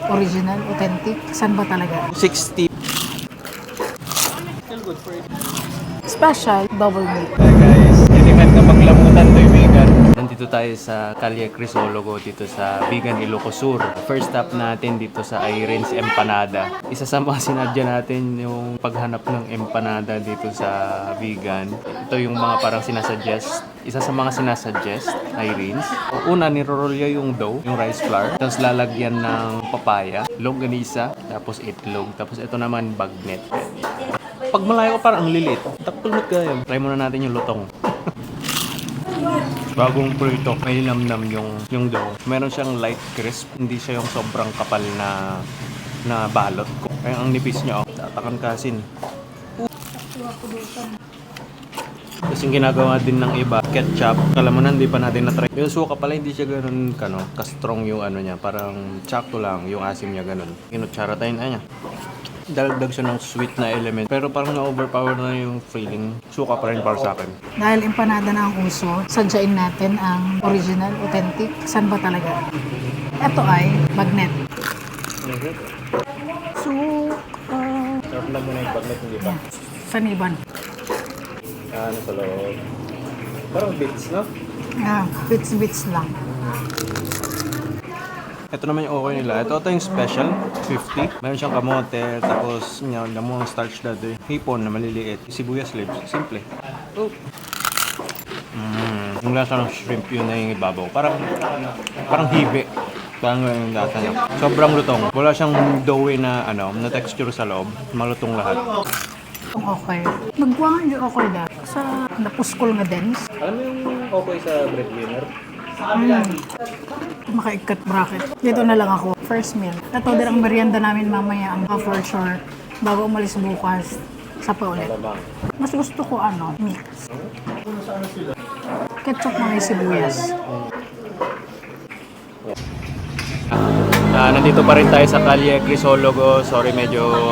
original, authentic. Saan ba talaga? 60. Still good for it. Special, double meat. Hi guys, hindi man na maglamutan to yung vegan. Nandito tayo sa Calle Crisologo dito sa Vegan Ilocos Sur. First stop natin dito sa Irene's Empanada. Isa sa mga sinadya natin yung paghanap ng empanada dito sa vegan. Ito yung mga parang sinasuggest. Isa sa mga sinasuggest, Irene's. Una, nirorolya yung dough, yung rice flour. Tapos lalagyan ng papaya, longganisa, tapos itlog. Tapos ito naman bagnet. Pag malayo ko parang ang lilit. Takpulot kayo. Try muna natin yung lutong. Bagong prito, may namnam yung dough. Meron siyang light crisp, hindi siya yung sobrang kapal na balot ko. Kaya ang nipis niya, tatakan kasin. Tapos yung ginagawa din ng iba, ketchup. Kala mo na, hindi pa natin na-try. Yung suka pala, hindi siya ganun, ka-strong yung ano niya. Parang sakto lang yung asim niya ganun. Kinutsara tayo na niya. Dalagdag siya ng sweet na element. Pero parang na-overpower na yung feeling. Suka pa rin para sa akin. Dahil empanada na ang uso, sadyain natin ang original, authentic. Saan ba talaga? Ito ay bagnet. Sarap lang muna yung bagnet, hindi pa. Saniban. Ano sa loob? Parang bits, no? Bits lang. Ito naman yung okay nila. Ito yung special, 50. Meron siyang kamote, tapos damo ang starch dati. Hipon na maliliit. Sibuyas leaves. Simple. Oh. Yung lasa ng shrimp yun na yung ibabaw. Parang hibe. Parang yung lasa niya. Sobrang lutong. Wala siyang doughy na na texture sa loob. Malutong lahat. Okay. Nagkuha yung okay na. Sa napuskol nga din. Alam mo yung okay sa breadwinner? Makaikat bracket. Dito na lang ako. First meal. Ito din ang merienda namin mamaya ang for sure. Bago umalis bukas. Sa pa ulit. Mas gusto ko mix. Ketchup na may sibuyas. Nandito pa rin tayo sa Calle Crisologo. Sorry, medyo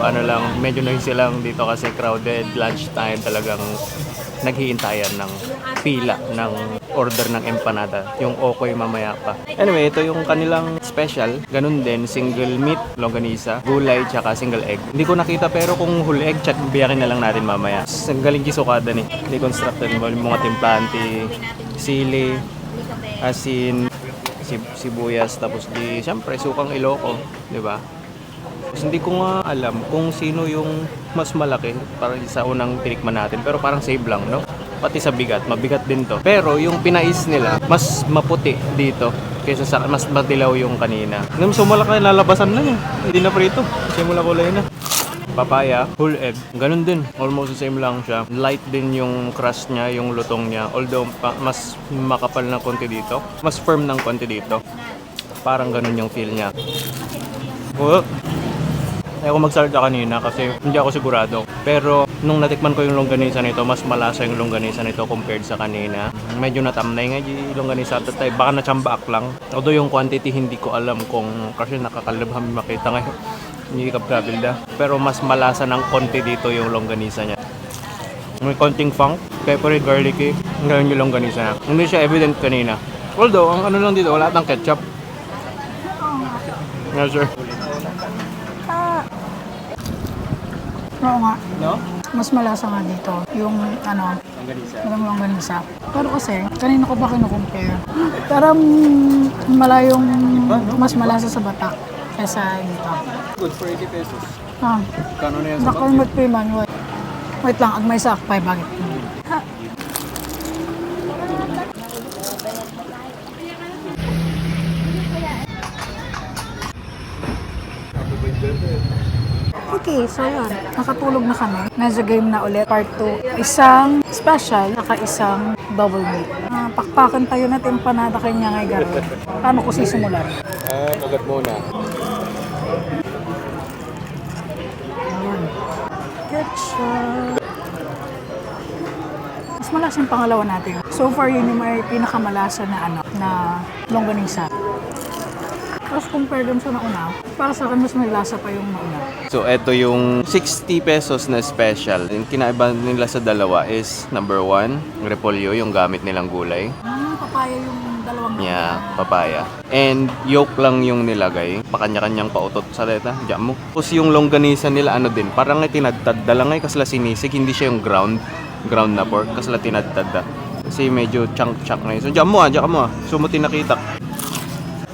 noisy lang dito kasi crowded. Lunch time talagang naghihintayan ng pila ng order ng empanada. Yung okoy mamaya pa. Anyway, ito yung kanilang special. Ganun din, single meat, longganisa, gulay, tsaka single egg. Hindi ko nakita pero kung whole egg, biyakin na lang natin mamaya. Ang galing kisukada ni. Deconstructed mo yung mga timplante, sili, asin, sibuyas, tapos siyempre, sukang Iloco, di ba? Tapos hindi ko nga alam kung sino yung mas malaki para sa unang tinikman natin. Pero parang save lang, no? Pati sa bigat, mabigat din to. Pero yung pinais nila, mas maputi dito kaysa sa mas madilaw yung kanina. Nung sumalaki, lalabasan na niya. Hindi na prito. Simula kulay na. Papaya, whole egg. Ganun din. Almost the same lang siya. Light din yung crust niya, yung lutong niya. Although mas makapal ng konti dito. Mas firm ng konti dito. Parang ganun yung feel niya. Oh. Ayaw ko mag-start kanina kasi hindi ako sigurado. Pero nung natikman ko yung longganisa nito, mas malasa yung longganisa nito compared sa kanina. Medyo natamnay nga yung longganisa at tayo. Baka nachambaak lang. Although yung quantity hindi ko alam kung kasi nakakalabham makita ngayon. Hindi kabilda. Pero mas malasa ng konti dito yung longganisa niya. May konting funk, peppery, garlicky. Ngayon yung longganisa niya. Hindi siya evident kanina. Although, ang lang dito, wala ng ketchup. Yes, sir. Oo nga. No? Mas malasa nga dito. Yung longganisa. Pero kasi, kanina ko ba kinukumpare? Parang malayong mas malasa sa Batak kaysa dito. Good for 80 pesos. Kano na yan sa Bakal mat piman. Wait lang, agmay sa akpay bagit. Okay, so yun. Nakatulog na kami. Medyo game na ulit. Part 2. Isang special, saka isang double meat. Pakpakan tayo na empanada kanya ngay garo. Paano ko sisimulan? Kagat muna. Ketchup. Mas malasa yung pangalawa natin. So far, yun yung may pinakamalasa na na longganisa. Tapos compare dun sa nauna, para sa akin mas may lasa pa yung nauna. So, ito yung 60 pesos na special. Yung kinaiba nila sa dalawa is number 1, repolyo, yung gamit nilang gulay. Papaya yung dalawang Yeah, papaya. And yolk lang yung nilagay. Pakanya-kanyang pautot sa leta. Diyan mo. Tapos yung longganisa nila ano din. Parang nga tinadtad. Dalangay kasla sinisig. Hindi siya yung ground na pork. Kasla tinadtad da. Kasi medyo chunk-chunk na yun. So diyan mo ah. Sumuti nakita.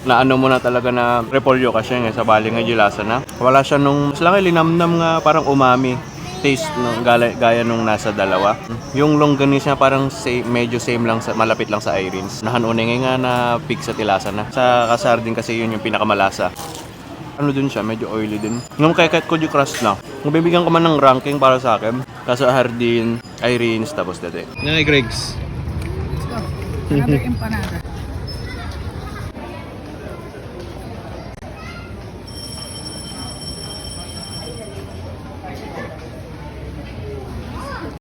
Na ano mo na talaga na repolyo kasi nga sa bali nga gilasa na. Wala siya nung mas lang linamnam nga parang umami taste ng gaya nung nasa dalawa. Yung longganisa parang medyo same lang malapit lang sa Irene's. Nahanunay nga na pig sa tilasa na. Sa kasardin kasi yun yung pinakamalasa. Ano dun siya, medyo oily din. Nung kahit ko yung crust na. Kung bibigyan ko man ng ranking para sa akin, kaso Hardin, Irene's, tapos dati. Ngay Greg's. Another empanada.